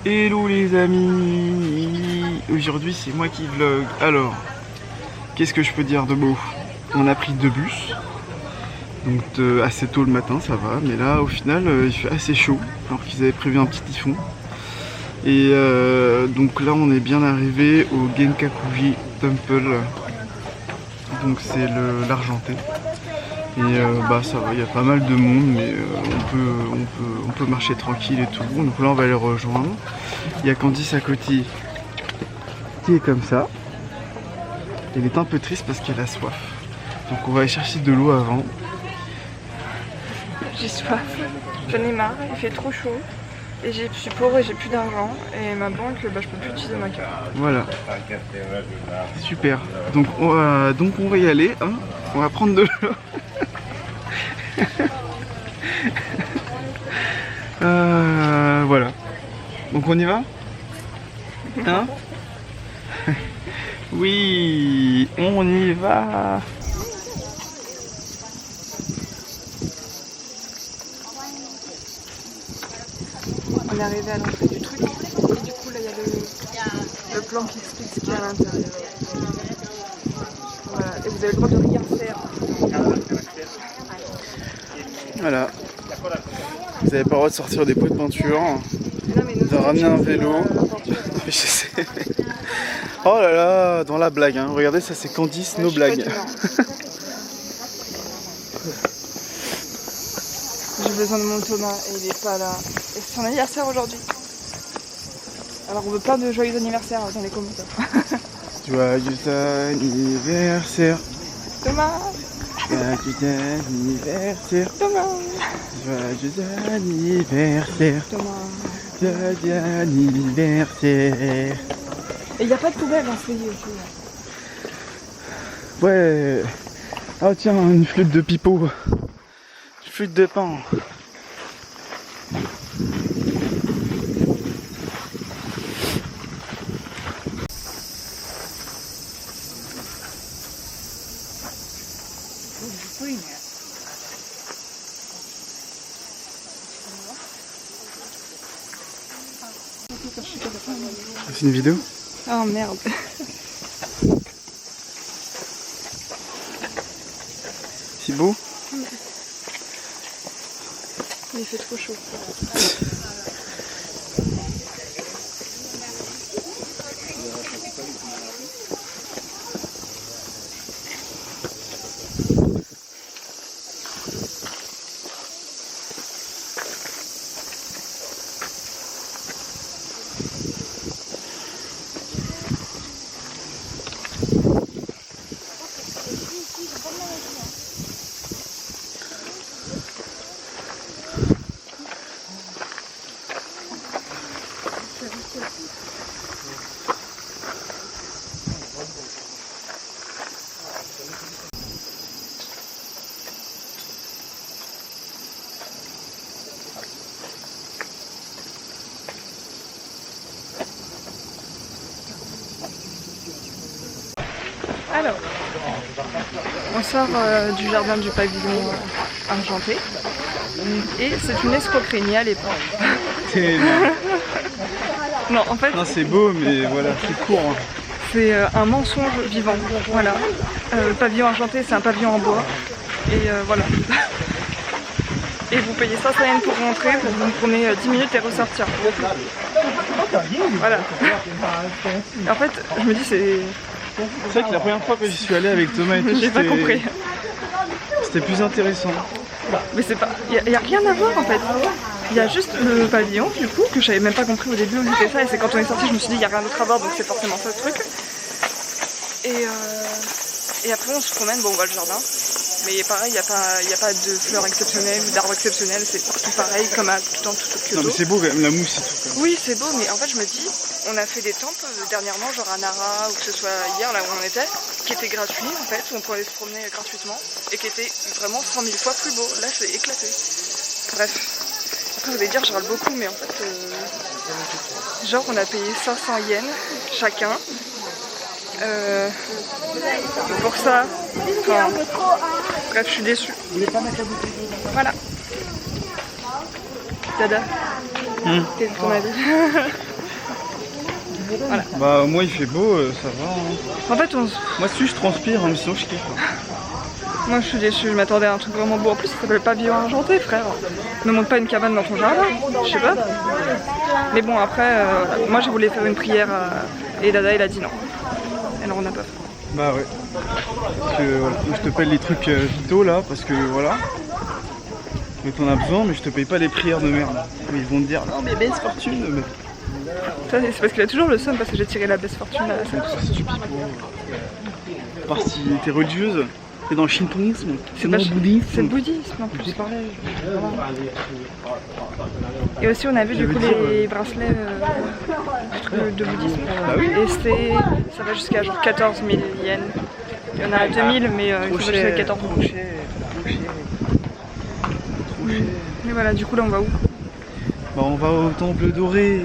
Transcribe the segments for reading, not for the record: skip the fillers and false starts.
Hello les amis. Aujourd'hui c'est moi qui vlog. Alors, qu'est-ce que je peux dire de beau? On a pris 2 bus. Donc assez tôt le matin ça va. Mais là au final il fait assez chaud. Alors qu'ils avaient prévu un petit typhon. Et donc là on est bien arrivé au Genkakuji Temple. Donc c'est l'Argenté. Et bah ça va, il y a pas mal de monde, mais on peut marcher tranquille et tout. Donc là on va les rejoindre. Il y a Candice à côté qui est comme ça. Elle est un peu triste parce qu'elle a soif. Donc on va aller chercher de l'eau avant. J'ai soif, j'en ai marre, il fait trop chaud. Et je suis pauvre et j'ai plus d'argent. Et ma banque, bah, je peux plus utiliser ma carte. Voilà. Super. Donc on va y aller. Hein, on va prendre de l'eau. Voilà. Donc on y va? Hein? Oui, on y va. On est arrivé à l'entrée du truc. Et du coup là il y a le plan qui explique ce qu'il y a à l'intérieur. Voilà. Et vous avez le droit de rien faire. Voilà. Vous n'avez pas le droit de sortir des pots de peinture, Non, mais de ramener un vélo. Je sais. Oh là là, dans la blague, hein. Regardez, ça c'est Candice, nos blagues. J'ai besoin de mon Thomas et il est pas là. Et c'est son anniversaire aujourd'hui. Alors on veut plein de joyeux anniversaires dans les commentaires. Joyeux anniversaire. Thomas, Joyeux anniversaire. Thomas, Joyeux anniversaire. Thomas. Joyeux anniversaire. Et il n'y a pas de poubelle dans ce pays aussi. Là. Ouais. Oh tiens, une flûte de pipeau. Une flûte de pain. C'est une vidéo? Oh merde. C'est beau? Il fait trop chaud. Alors, on sort du jardin du pavillon argenté et c'est une escroquerie, n'y allez pas. Non, en fait, Non, c'est beau, mais voilà, c'est court. Hein. C'est un mensonge vivant. Voilà. Le pavillon argenté, c'est un pavillon en bois. Et voilà. Et vous payez 500 yens pour rentrer, vous prenez 10 minutes et ressortir. Voilà. Et en fait, je me dis, c'est. C'est vrai que la première fois que j'y suis allé avec Thomas et tout, J'ai pas compris. C'était plus intéressant. Mais c'est pas. Il n'y a rien à voir en fait. Il y a juste le pavillon du coup que j'avais même pas compris au début où c'était ça. Et c'est quand on est sorti, je me suis dit il n'y a rien d'autre à voir donc c'est forcément ça le truc. Et après on se promène, bon on voit le jardin. Mais pareil, il n'y a pas de fleurs exceptionnelles ou d'arbres exceptionnels, c'est tout pareil comme dans tout Kyoto. Non mais c'est beau quand même, la mousse et tout. Quoi. Oui c'est beau, mais en fait je me dis, on a fait des temples dernièrement, genre à Nara ou que ce soit hier là où on était, qui étaient gratuits en fait, où on pouvait se promener gratuitement et qui étaient vraiment 100 000 fois plus beaux. Là c'est éclaté. Bref, après vous allez dire je râle beaucoup, mais en fait, genre on a payé 500 yens chacun. Pour ça, enfin, bref, je suis déçue. Voilà. Dada, qu'est-ce qu'on a dit? Voilà. Bah moi il fait beau, ça va. Hein. En fait, Moi si je transpire, hein, mais sinon je kiffe. moi je suis déçue, je m'attendais à un truc vraiment beau. En plus, ça s'appelle pavillon argenté, frère. Ne monte pas une cabane dans ton jardin, je sais pas. Mais bon, après, moi j'ai voulu faire une prière et Dada il a dit non. Alors on a pas fait. Bah ouais. Parce que voilà, moi, je te paye les trucs vitaux là, parce que voilà. Mais t'en as besoin, mais je te paye pas les prières de merde. Mais ils vont te dire non mais baisse fortune. Mais... Ça, c'est parce qu'il a toujours le seum parce que j'ai tiré la baisse fortune à la salle. C'est stupide. À part si t'es religieuse, t'es dans le shintoïsme, c'est dans le bouddhisme. C'est le bouddhisme en plus. C'est pareil. Et aussi on a vu du coup les bracelets de bouddhisme. Bah oui. Et ça va jusqu'à genre 14 000 yens. Il y en a à 2000 mais il faut jusqu'à 14 000. Trop cher. Mais voilà, du coup là on va où? Bah on va au temple doré.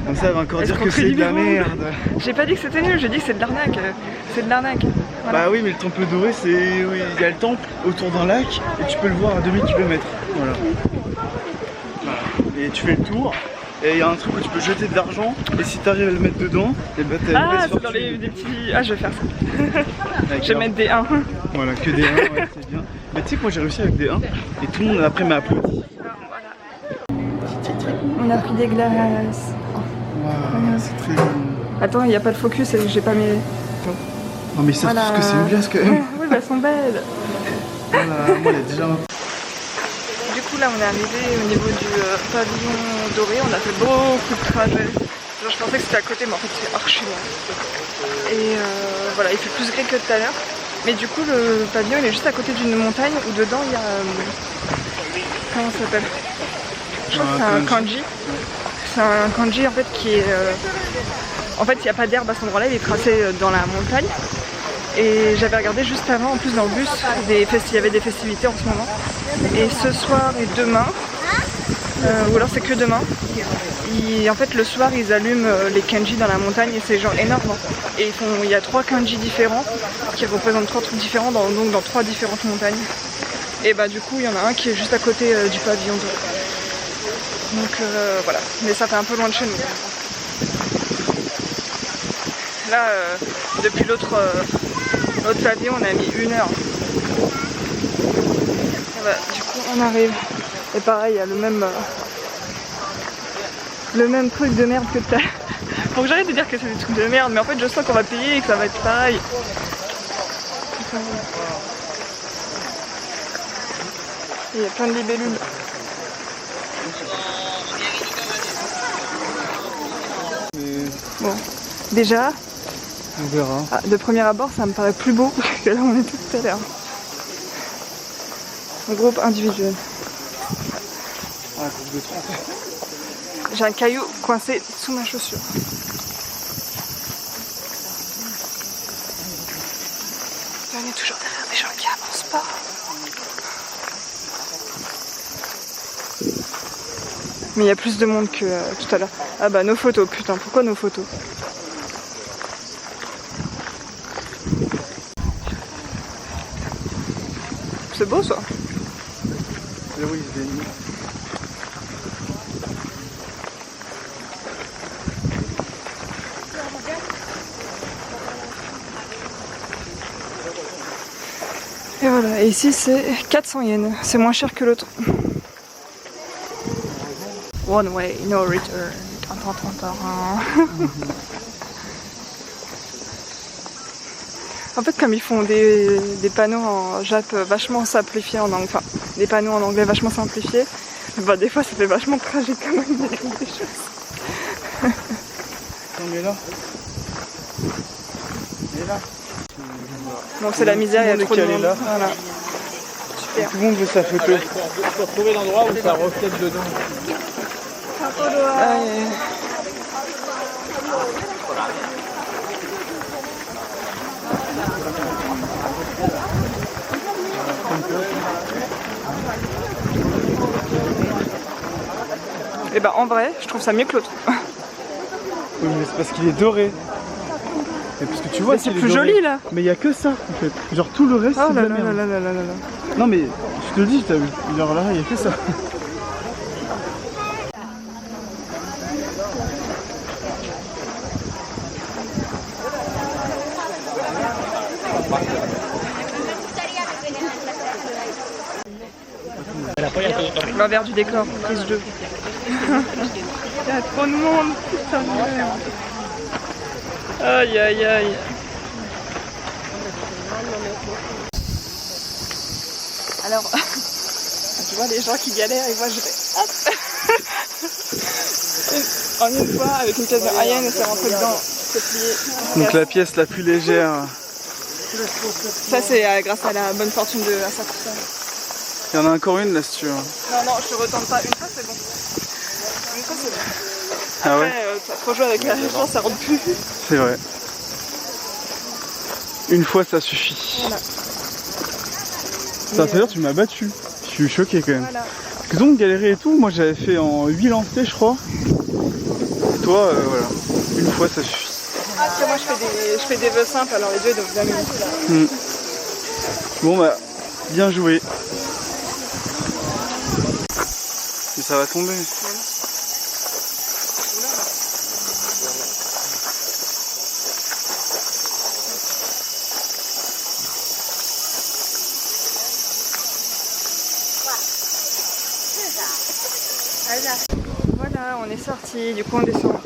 Comme ça elle va encore dire que c'est de la merde. J'ai pas dit que c'était nul, j'ai dit que c'est de l'arnaque. C'est de l'arnaque. Voilà. Bah oui mais le temple doré c'est... Oui, il y a le temple autour d'un lac et tu peux le voir à 2000 km. Voilà. Et tu fais le tour. Et il y a un truc où tu peux jeter de l'argent et si t'arrives à le mettre dedans, et bah t'as une baisse c'est dans fortune. des petits... Ah je vais faire ça. Je vais mettre des 1. Voilà, que des 1, ouais, c'est bien. Mais tu sais que moi j'ai réussi avec des 1 et tout le monde après m'a applaudi. On a pris des glaces. Waouh, c'est très bon. Attends, il n'y a pas de focus et j'ai pas mes... Non mais ça Voilà. trouve que c'est une glace quand même. Oui, bah elles sont belles. Voilà, moi il y a déjà un... Du coup là on est arrivé au niveau du pavillon doré, on a fait beaucoup de trajets. Genre je pensais que c'était à côté mais en fait c'est archi loin. Et voilà, il fait plus gris que tout à l'heure. Mais du coup le pavillon il est juste à côté d'une montagne où dedans il y a... comment ça s'appelle? Je crois que c'est un kanji. C'est un kanji en fait qui est... en fait il n'y a pas d'herbe à cet endroit là, il est tracé dans la montagne. Et j'avais regardé juste avant, en plus dans le bus, il y avait des festivités en ce moment. Et ce soir et demain, ou alors c'est que demain, en fait le soir ils allument les kanji dans la montagne et c'est genre énorme. Et il y a 3 kanji différents qui représentent 3 trucs différents donc dans 3 différentes montagnes. Et bah du coup il y en a un qui est juste à côté du pavillon doré. Donc voilà, mais ça fait un peu loin de chez nous. Là, depuis l'autre pavillon, on a mis 1 heure. Voilà, du coup, on arrive. Et pareil, il y a le même truc de merde que tout à l'heure. Faut que j'arrête de dire que c'est des trucs de merde, mais en fait, je sens qu'on va payer et que ça va être pareil. Il y a plein de libellules. Bon, déjà, On verra. de premier abord, ça me paraît plus beau que là où on était tout à l'heure. Un groupe individuel. Ah, groupe de 30. J'ai un caillou coincé sous ma chaussure. On est toujours derrière des gens qui avancent pas. Mais il y a plus de monde que tout à l'heure. Ah bah nos photos, putain, pourquoi nos photos? C'est beau ça. Et oui, il se dénue. Et voilà, et ici c'est 400 yens, c'est moins cher que l'autre. One way, no return. En fait, comme ils font des panneaux en jap vachement simplifiés en anglais, enfin des panneaux en anglais vachement simplifiés, bah des fois ça fait vachement tragique quand même d'écrire des choses. Non mais là. Il est là. Donc c'est la misère, il y a trop de monde. Là. Voilà. Super. Tout le monde veut sa photo. Il faut trouver l'endroit où ça reflète dedans. Ah, et bah en vrai, je trouve ça mieux que l'autre. Oui, mais c'est parce qu'il est doré. Et parce que tu vois, Mais c'est qu'il est plus doré. joli là. Mais il y a que ça en fait. Genre tout le reste Oh c'est de là la là merde. là là là là là. Non mais je te le dis, t'as vu. Genre là, il y a que ça. L'envers du décor, prise 2. Il y a trop de monde, putain de merde. Aïe aïe aïe. Alors, tu vois les gens qui galèrent et moi je vais hop. En une fois avec une pièce de Ryan et c'est rentré dedans, c'est plié. Donc la pièce la plus légère. Ça c'est grâce à la bonne fortune de Assa pour ça. Il y en a encore une là si tu veux. Non, je te retente pas. Une fois, c'est bon. Une fois, c'est bon. Après, Ah ouais t'as trop joué avec la chance, ça rentre plus. C'est vrai. Une fois, ça suffit. Voilà. Ça, c'est-à-dire tu m'as battu. Je suis choqué quand même. Voilà. Parce que donc galérer et tout, moi j'avais fait en 8 lancers je crois. Et toi, voilà. Une fois, ça suffit. Après, moi, je fais des vœux simples, alors les deux ils doivent bien m'aider. Bon bah, bien joué. Et ça va tomber. Voilà, on est sorti, du coup on descend.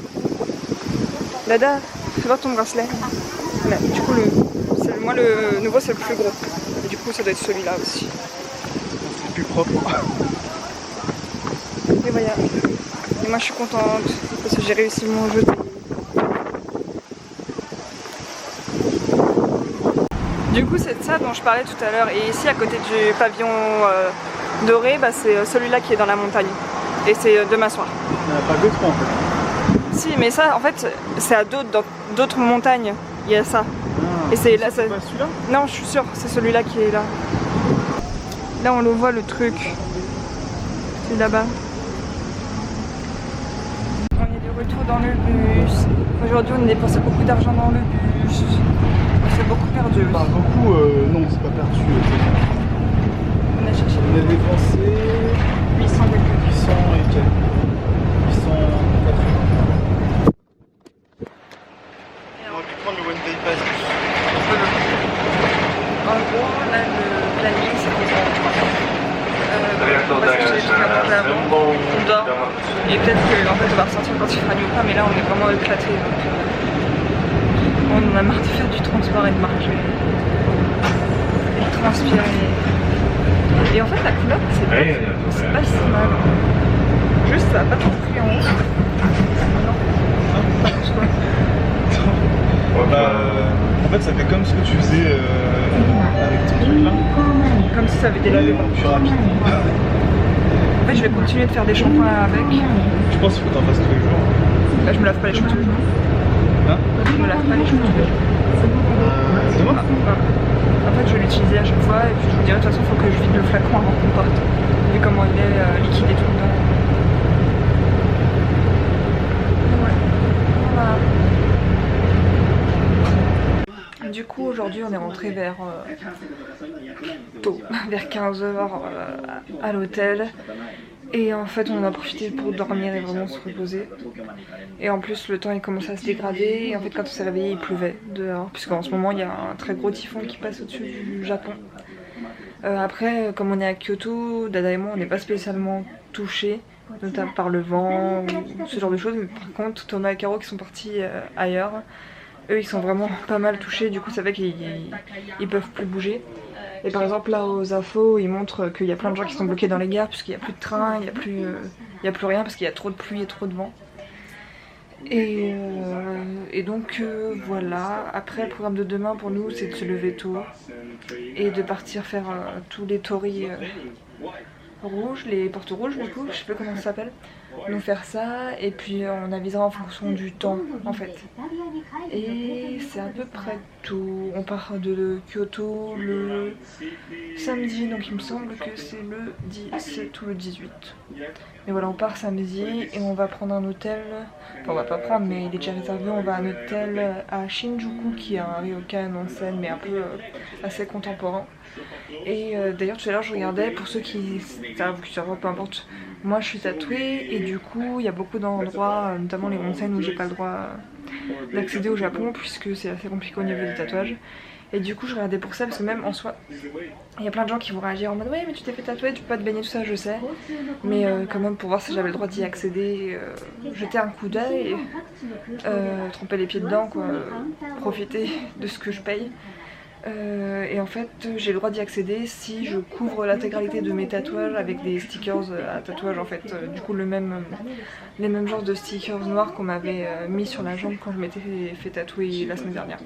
Dada, fais voir ton bracelet. Voilà, du coup, moi le nouveau c'est le plus gros. Et du coup, ça doit être celui-là aussi. C'est plus propre. Et voilà. Et moi je suis contente parce que j'ai réussi mon jeu. Du coup, c'est de ça dont je parlais tout à l'heure. Et ici, à côté du pavillon doré, bah, c'est celui-là qui est dans la montagne. Et c'est de m'asseoir. Il n'y en a pas d'autres en fait. Si, mais ça, en fait, c'est à dans d'autres montagnes. Il y a ça. Ah, et c'est là. c'est pas celui-là? Non, je suis sûre, c'est celui-là qui est là. Là, on le voit le truc. C'est là-bas. On est de retour dans le bus. Aujourd'hui, on a dépensé beaucoup d'argent dans le bus. On s'est beaucoup perdu. Pas beaucoup, non, c'est pas perdu. On a cherché. On a dépensé 800 quelques. 800 et quelques. 880. On aurait pu prendre le One Day Pass. En gros, là, le planning, c'est qu'on on va chercher des trucs à manger avant, on dort, et peut-être qu'en fait, on va ressortir quand il fera nuit ou pas, mais là, on est vraiment éclatés. Donc, on en a marre de faire du transport et de marcher. Et de transpirer. Et en fait, la couleur, c'est pas si mal. Juste, ça va pas trop pris en haut. En fait, ça fait comme ce que tu faisais avec ton truc là. Comme si ça avait délavé. Plus rapide. En fait, je vais continuer de faire des shampoings avec. Je pense qu'il faut t'en fasses tous les jours. Là, je me lave pas les cheveux tous les jours. Hein? Je me lave pas les cheveux tous les jours. C'est bon? En fait, je vais l'utiliser à chaque fois et puis je vous dirai de toute façon, il faut que je vide le flacon avant qu'on parte. Vu comment il est liquide et tout dedans. Ouais. Voilà. Du coup, aujourd'hui, on est rentré vers tôt, vers 15h à l'hôtel. Et en fait, on en a profité pour dormir et vraiment se reposer. Et en plus, le temps il commençait à se dégrader. Et en fait, quand on s'est réveillé, il pleuvait dehors. Puisqu'en ce moment, il y a un très gros typhon qui passe au-dessus du Japon. Après, comme on est à Kyoto, Dada et moi, on n'est pas spécialement touchés, notamment par le vent ou ce genre de choses. Mais par contre, Thomas et Caro qui sont partis ailleurs, eux, ils sont vraiment pas mal touchés. Du coup, ça fait qu'ils peuvent plus bouger. Et par exemple là aux infos ils montrent qu'il y a plein de gens qui sont bloqués dans les gares puisqu'il n'y a plus de train, il n'y a plus rien parce qu'il y a trop de pluie et trop de vent. Et donc voilà, après le programme de demain pour nous c'est de se lever tôt et de partir faire tous les torii rouges, les portes rouges du coup, je sais pas comment ça s'appelle. Nous faire ça et puis on avisera en fonction du temps en fait. Et c'est à peu près tout. On part de Kyoto le samedi, donc il me semble que c'est le 17 ou le 18. Mais voilà, on part samedi et on va prendre un hôtel, enfin on va pas prendre mais il est déjà réservé, on va à un hôtel à Shinjuku qui est un ryokan en scène mais un peu assez contemporain. Et d'ailleurs tout à l'heure je regardais, pour ceux qui savent, peu importe, moi je suis tatouée et du coup il y a beaucoup d'endroits, notamment les onsen où j'ai pas le droit d'accéder au Japon puisque c'est assez compliqué au niveau des tatouages. Et du coup je regardais pour ça parce que même en soi, il y a plein de gens qui vont réagir en mode ouais mais tu t'es fait tatouer, tu peux pas te baigner, tout ça je sais. Mais quand même pour voir si j'avais le droit d'y accéder, jeter un coup d'œil, tremper les pieds dedans quoi, profiter de ce que je paye. Et en fait j'ai le droit d'y accéder si je couvre l'intégralité de mes tatouages avec des stickers à tatouage en fait, du coup les mêmes genres de stickers noirs qu'on m'avait mis sur la jambe quand je m'étais fait tatouer la semaine dernière.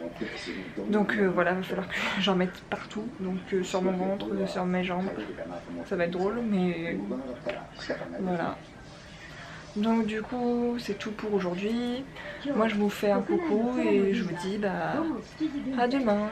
Donc voilà, il va falloir que j'en mette partout, donc sur mon ventre, sur mes jambes, ça va être drôle mais voilà. Donc du coup c'est tout pour aujourd'hui. Moi je vous fais un coucou et je vous dis bah à demain.